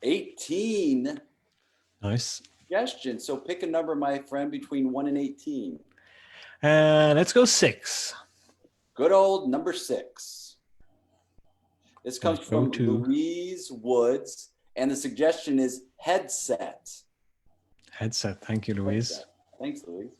18. Nice. Suggestion. So pick a number, my friend, between 1 and 18. Let's go 6. Good old number 6. This comes Let's from go to Louise Woods, and the suggestion is headset. headset. Thank you, Louise. Headset. Thanks, Louise.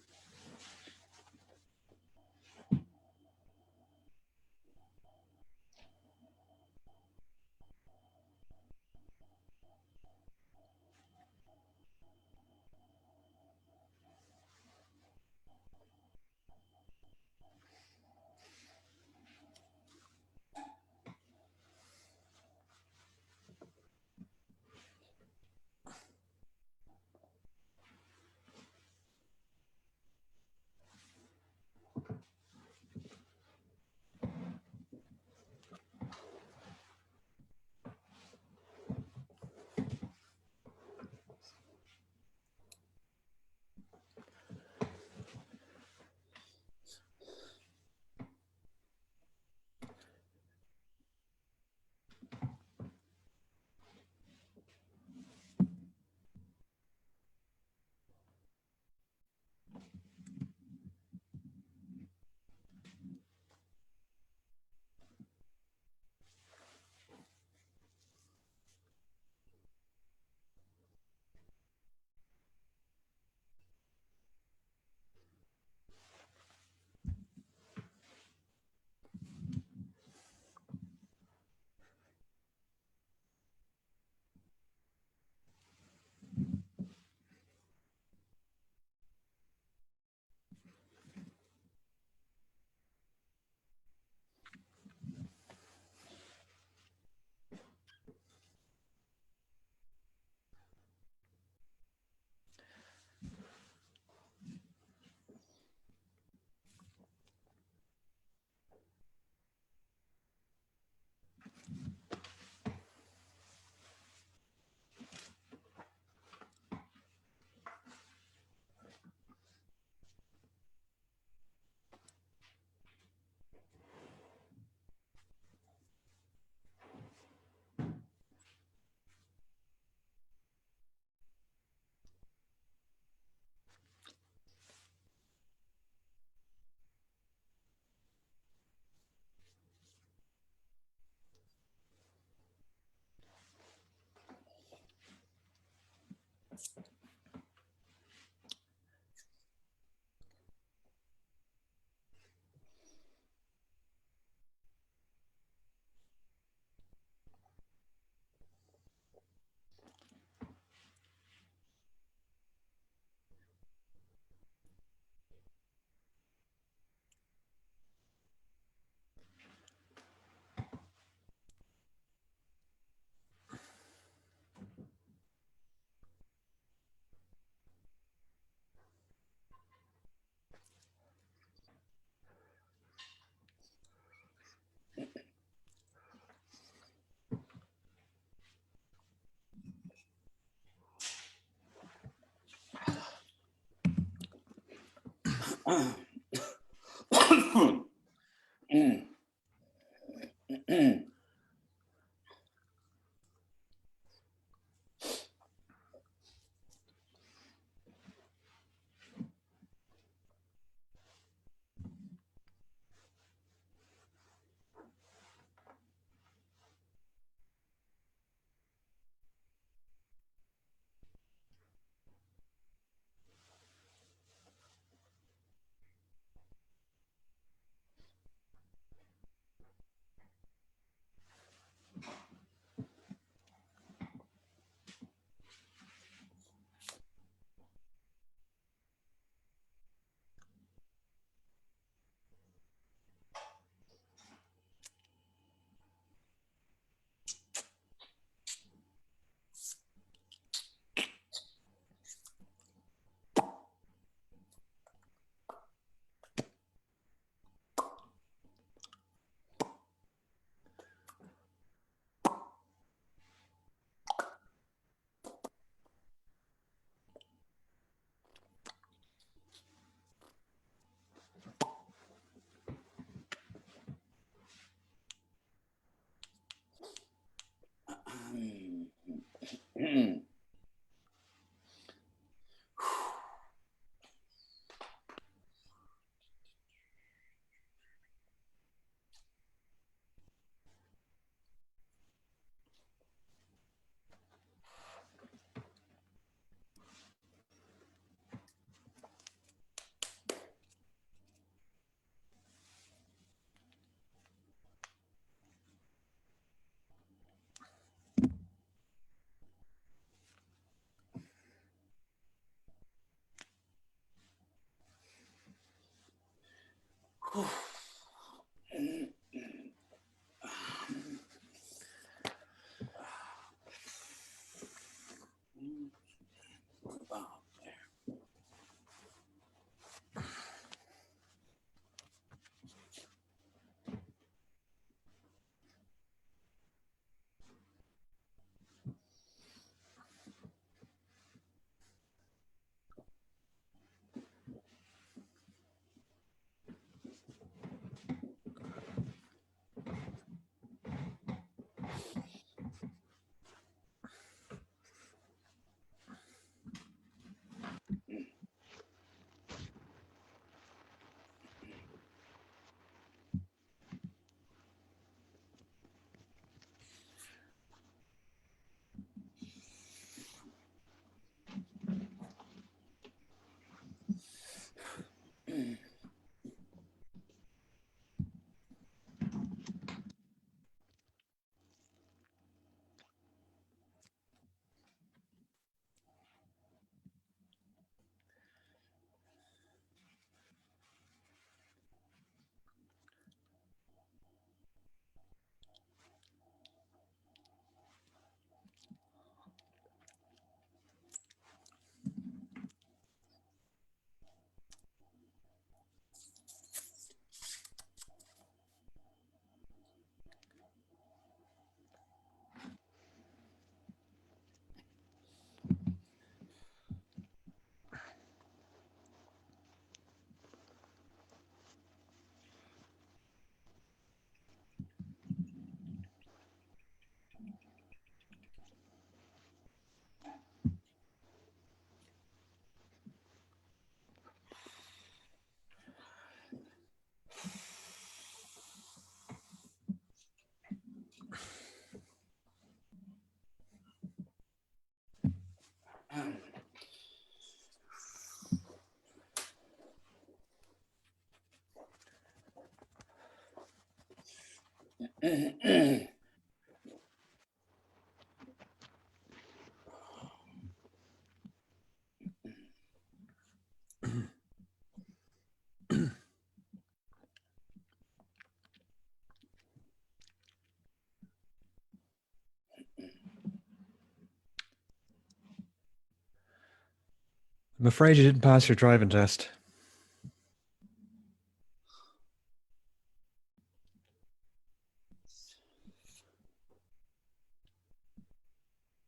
I'm afraid you didn't pass your driving test.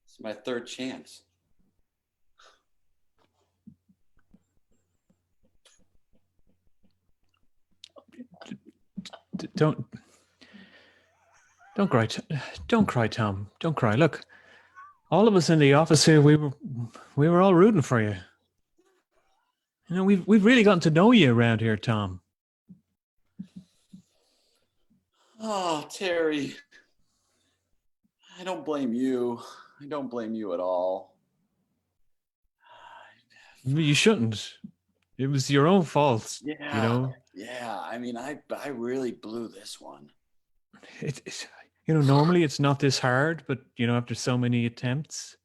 It's my third chance. Don't cry. Don't cry, Tom. Don't cry. Look, all of us in the office here, we were all rooting for you. You know, we've really gotten to know you around here, Tom. Oh, Terry. I don't blame you. I don't blame you at all. You shouldn't. It was your own fault. Yeah. You know. Yeah. I mean, I really blew this one. It's you know, normally it's not this hard, but you know, after so many attempts,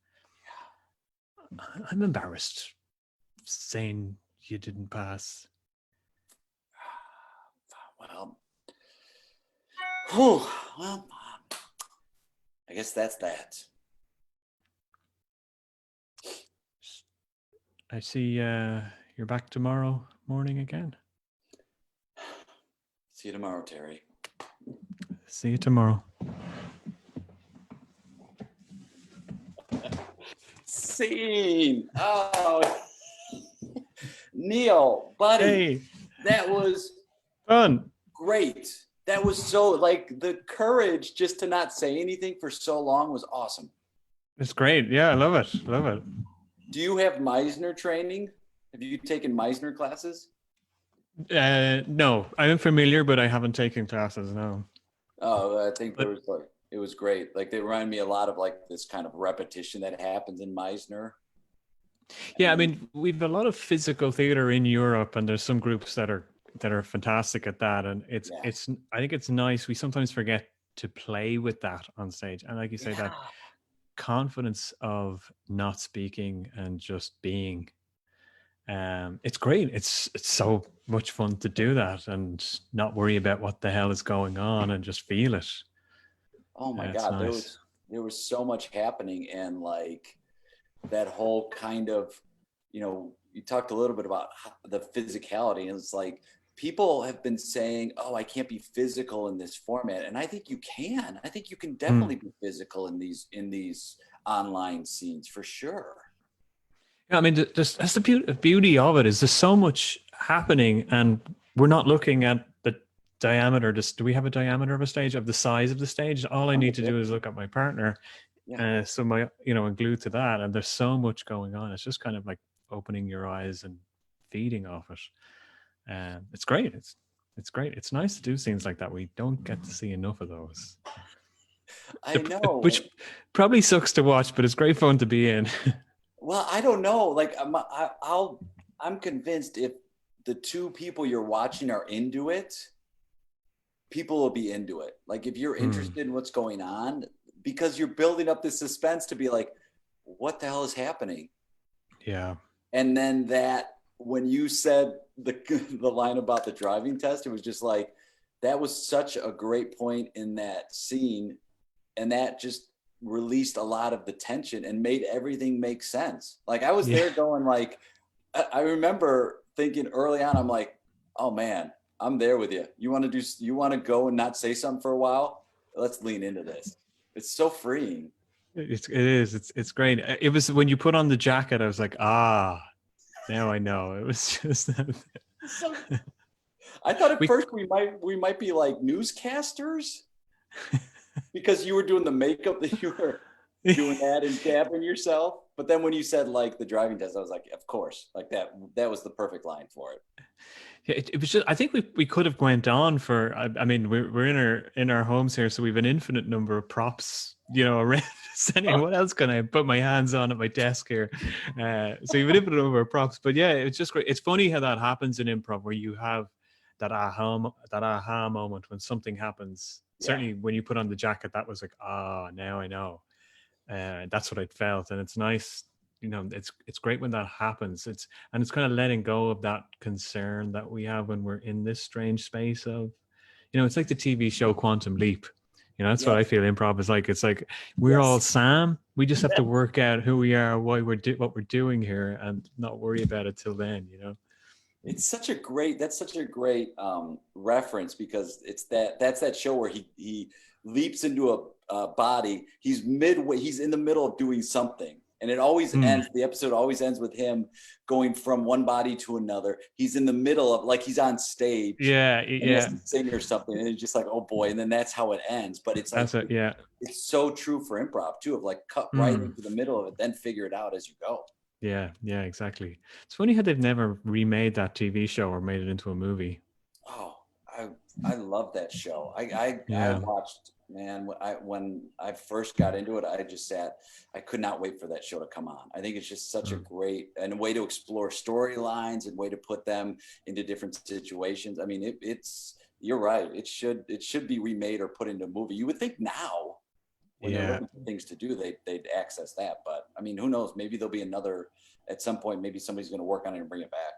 I'm embarrassed saying you didn't pass. Well, whew, well, I guess that's that. I see you're back tomorrow morning again. See you tomorrow, Terry. See you tomorrow. Scene. Oh, Neil, buddy, Hey, that was fun. great. That was so, like, the courage just to not say anything for so long was awesome. It's great. Yeah, I love it. Love it. Do you have Meisner training? Have you taken Meisner classes? No, I'm familiar, but I haven't taken classes. No, Oh, I think there but was like it was great. Like they remind me a lot of like this kind of repetition that happens in Meisner. yeah, I And mean, we've a lot of physical theater in Europe, and there's some groups that are fantastic at that. And yeah, it's I think it's nice. We sometimes forget to play with that on stage, and like you say, that yeah. confidence of not speaking and just being. It's great. It's so much fun to do that and not worry about what the hell is going on and just feel it. Oh my It's God, nice. there was so much happening, and like that whole kind of, you talked a little bit about the physicality, and it's like people have been saying, "Oh, I can't be physical in this format," and I think you can. I think you can Mm. definitely be physical in these online scenes for sure. Yeah, I mean, that's the beauty of it is there's so much happening, and we're not looking at the diameter. Just do we have a diameter of a stage of the size of the stage? All I need to do is 150. look at my partner, Yeah. so my and glued to that, and there's so much going on. It's just kind of like opening your eyes and feeding off it. It's great. It's great. It's nice to do scenes like that. We don't get to see enough of those. I know. Which probably sucks to watch, but it's great fun to be in. Well, I don't know. Like I'm convinced if the two people you're watching are into it, people will be into it. Like if you're Mm, interested in what's going on, because you're building up this suspense to be like, what the hell is happening? yeah. And then that when you said the the line about the driving test, it was just like that was such a great point in that scene, and that just released a lot of the tension and made everything make sense. Like I was Yeah. there going like, I remember thinking early on, I'm like, oh man, I'm there with you. You want to go and not say something for a while? Let's lean into this. It's so freeing. It is. It's great. It was when you put on the jacket, I was like, ah, now I know. It was just So I thought at we first we might be like newscasters because you were doing the makeup that you were doing that and dabbing yourself. But then when you said like the driving test, I was like, of course, like that was the perfect line for it. Yeah, it was just. I think we could have went on for. I mean, we're in our homes here, so we've an infinite number of props. Around. Saying, what else can I put my hands on at my desk here? So you've an infinite number of props. But yeah, it's just great. It's funny how that happens in improv, where you have that aha moment when something happens. Yeah. Certainly, when you put on the jacket, that was like, now I know. That's what I felt, and it's nice. It's great when that happens. It's kind of letting go of that concern that we have when we're in this strange space of, it's like the TV show Quantum Leap. That's what I Yes. feel improv is like. It's like we're all Yes. Sam. We just have to Yes. work out who we are, why what we're doing here, and not worry about it till then. It's such a great that's such a great reference because that's that show where he leaps into a body. He's midway. He's in the middle of doing something, and it always Mm. ends. The episode always ends with him going from one body to another. He's in the middle of like he's on stage Yeah, and he has yeah. to sing or something, and it's just like oh boy, and then that's how it ends. But it's like That's it. Yeah. it's so true for improv too of like cut right Mm. into the middle of it, then figure it out as you go. Yeah, yeah, exactly. It's funny how they've never remade that TV show or made it into a movie. Oh, I love that show. I Yeah. watched, man, when I first got into it, I could not wait for that show to come on. I think it's just such a Mm. great and a way to explore storylines and way to put them into different situations. I mean, it's you're right. It should be remade or put into a movie. You would think now when they're Yeah. looking for things to do, they'd access that. But I mean, who knows? Maybe there'll be another at some point. Maybe somebody's going to work on it and bring it back.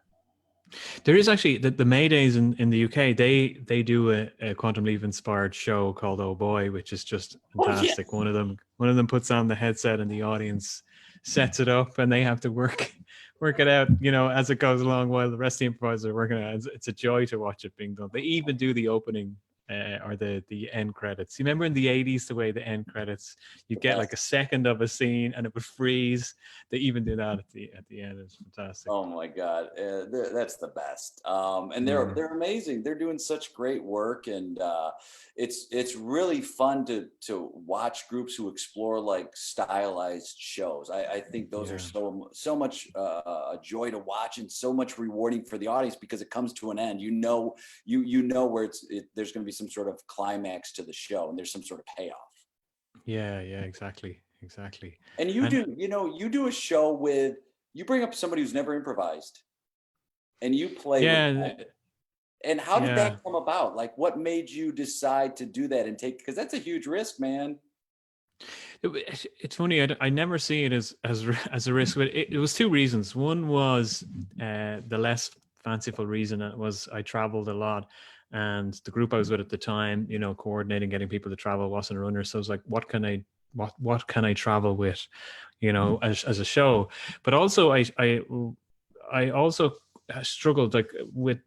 There is actually the Maydays in the UK. They do a Quantum Leap inspired show called Oh Boy, which is just Oh yeah. fantastic. One of them puts on the headset and the audience sets it up, and they have to work it out, as it goes along, while the rest of the improvisers are working it out. It's a joy to watch it being done. They even do the opening or the end credits. You remember in the 80s the way the end credits, you'd get like a second of a scene and it would freeze. They even do that at the end. It's fantastic. Oh my God, that's the best. And Mm. they're amazing. They're doing such great work, and it's really fun to watch groups who explore like stylized shows. I think those are Yeah. so much a joy to watch, and so much rewarding for the audience, because it comes to an end. You know where there's going to be some sort of climax to the show, and there's some sort of payoff. Yeah, exactly. And And you do a show with, you bring up somebody who's never improvised, and you play with yeah, them. And how did yeah. that come about? Like, what made you decide to do that and take, because that's a huge risk, man. It's funny. I never see it as a risk. But it was two reasons. One was the less fanciful reason. It was I traveled a lot, and the group I was with at the time, coordinating getting people to travel wasn't a runner. So I was like, what can I travel with, as a show. But also I also struggled like with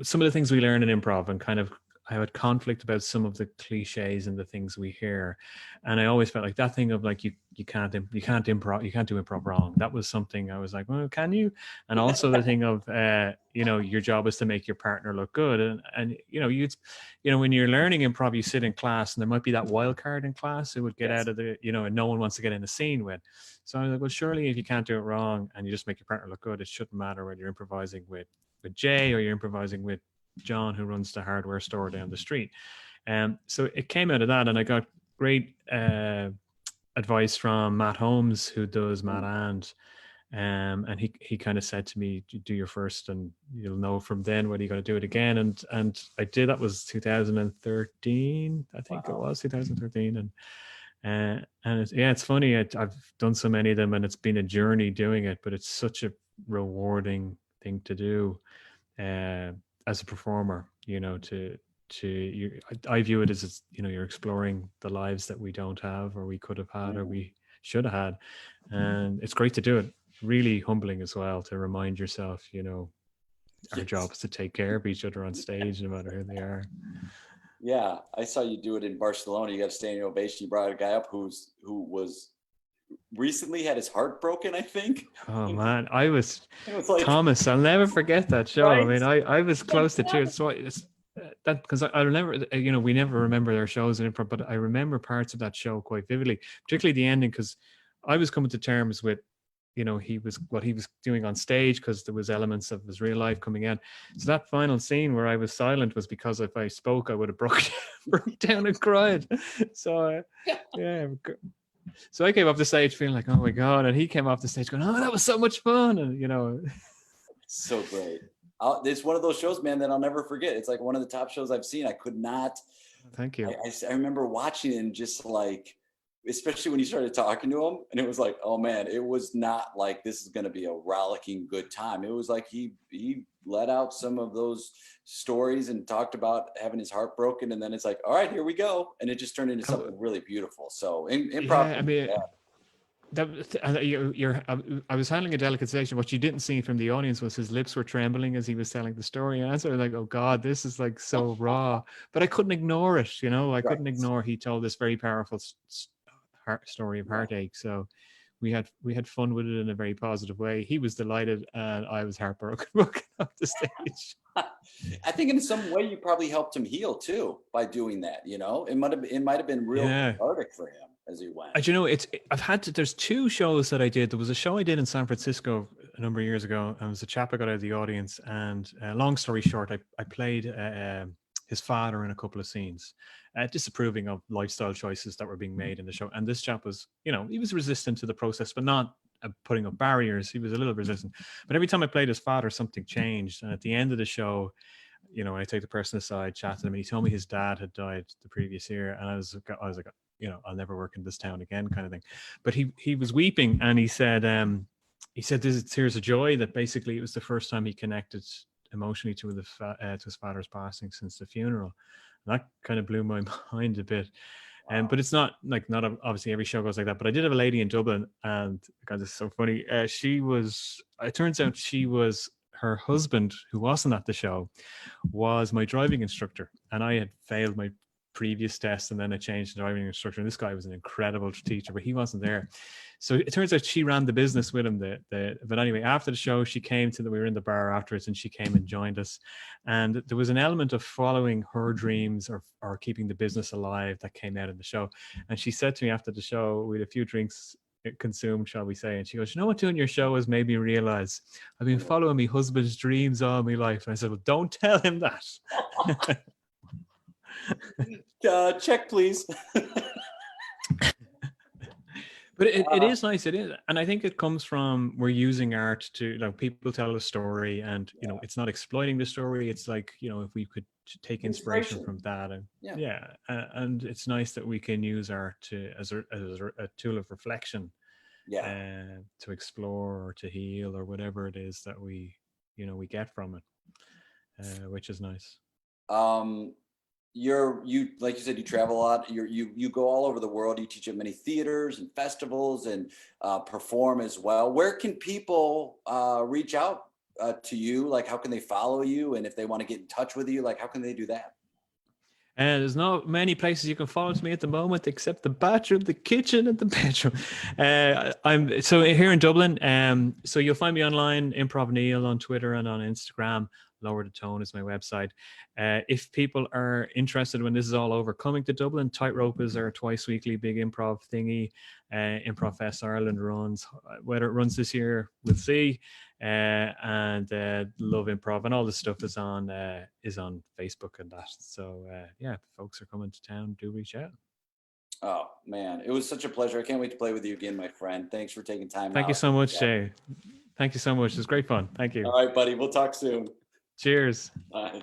some of the things we learn in improv, and kind of I had conflict about some of the cliches and the things we hear, and I always felt like that thing of like you can't do improv wrong. That was something I was like, well, can you? And also the thing of your job is to make your partner look good, and when you're learning improv, you sit in class, and there might be that wild card in class who would get out of the and no one wants to get in the scene with. So I was like, well, surely if you can't do it wrong and you just make your partner look good, it shouldn't matter whether you're improvising with Jay or you're improvising with John, who runs the hardware store down the street. So it came out of that, and I got great advice from Matt Holmes, who does Matt and he kind of said to me, do your first and you'll know from then whether you're going to do it again. And I did. That was 2013, I think. Wow. It was 2013. And it's funny. I've done so many of them, and it's been a journey doing it, but it's such a rewarding thing to do as a performer. I view it as you're exploring the lives that we don't have, or we could have had, or we should have had, and it's great to do it. Really humbling as well to remind yourself, our job is to take care of each other on stage, no matter who they are. Yeah, I saw you do it in Barcelona. You got a standing ovation. You brought a guy up who was recently had his heart broken, I think. Oh man, I was like, Thomas. I'll never forget that show. Right? I mean, I was close to tears. So it's that, because I remember, we never remember their shows in improv, but I remember parts of that show quite vividly, particularly the ending, because I was coming to terms with, what he was doing on stage, because there was elements of his real life coming in. So that final scene where I was silent was because if I spoke, I would have broke down and cried. So yeah. So I came off the stage feeling like, oh my God. And he came off the stage going, oh, that was so much fun. And, so great. It's one of those shows, man, that I'll never forget. It's like one of the top shows I've seen. I could not. Thank you. I remember watching it and just like, especially when you started talking to him, and it was like, oh man, it was not like this is going to be a rollicking good time. It was like he let out some of those stories and talked about having his heart broken, and then it's like, all right, here we go, and it just turned into something really beautiful. So improv. I was handling a delicate situation. What you didn't see from the audience was his lips were trembling as he was telling the story, and I was like, oh God, this is like so raw. But I couldn't ignore it. I couldn't ignore he told this very powerful story of heartache. So we had fun with it in a very positive way. He was delighted, and I was heartbroken walking off the stage. I think in some way you probably helped him heal too by doing that. It might have been real cathartic for him as he went. There's two shows that I did. There was a show I did in San Francisco a number of years ago, and it was a chap I got out of the audience. And long story short, I played his father in a couple of scenes, disapproving of lifestyle choices that were being made in the show. And this chap was, he was resistant to the process, but not putting up barriers. He was a little resistant. But every time I played his father, something changed. And at the end of the show, I take the person aside, chat to him, and he told me his dad had died the previous year. And I was like, I'll never work in this town again, kind of thing. But he was weeping, and he said, "This is tears of joy." That basically it was the first time he connected emotionally to his father's passing since the funeral. And that kind of blew my mind a bit. Wow. But it's not obviously every show goes like that. But I did have a lady in Dublin, and God, this is so funny. It turns out her husband, who wasn't at the show, was my driving instructor, and I had failed my previous test, and then I changed the driving instructor. And this guy was an incredible teacher, but he wasn't there. So it turns out she ran the business with him. But anyway, after the show, she came to we were in the bar afterwards, and she came and joined us. And there was an element of following her dreams or keeping the business alive that came out of the show. And she said to me after the show, we had a few drinks consumed, shall we say, and she goes, you know what doing your show has made me realize? I've been following my husband's dreams all my life. And I said, well, don't tell him that. Check, please. But it is nice. It is. And I think it comes from, we're using art to, like, people tell a story, and, you know, it's not exploiting the story. It's like, you know, if we could take inspiration from that. And and it's nice that we can use art as a tool of reflection, to explore or to heal or whatever it is that we get from it, which is nice. You like you said, you travel a lot. You go all over the world. You teach at many theaters and festivals and perform as well. Where can people reach out to you? Like, how can they follow you? And if they want to get in touch with you, like, how can they do that? And there's not many places you can follow me at the moment, except the bathroom, the kitchen, and the bedroom. I'm so here in Dublin. So you'll find me online, Improv Neil on Twitter and on Instagram. Lower the Tone is my website. If people are interested when this is all over, coming to Dublin, Tightrope is our twice weekly big improv thingy. Improv Fest Ireland runs. Whether it runs this year, we'll see. And Love Improv and all this stuff is on Facebook and that. So if folks are coming to town, do reach out. Oh man, it was such a pleasure. I can't wait to play with you again, my friend. Thanks for taking time. Thank you so much, Jay. Thank you so much. It was great fun. Thank you. All right, buddy. We'll talk soon. Cheers. Bye.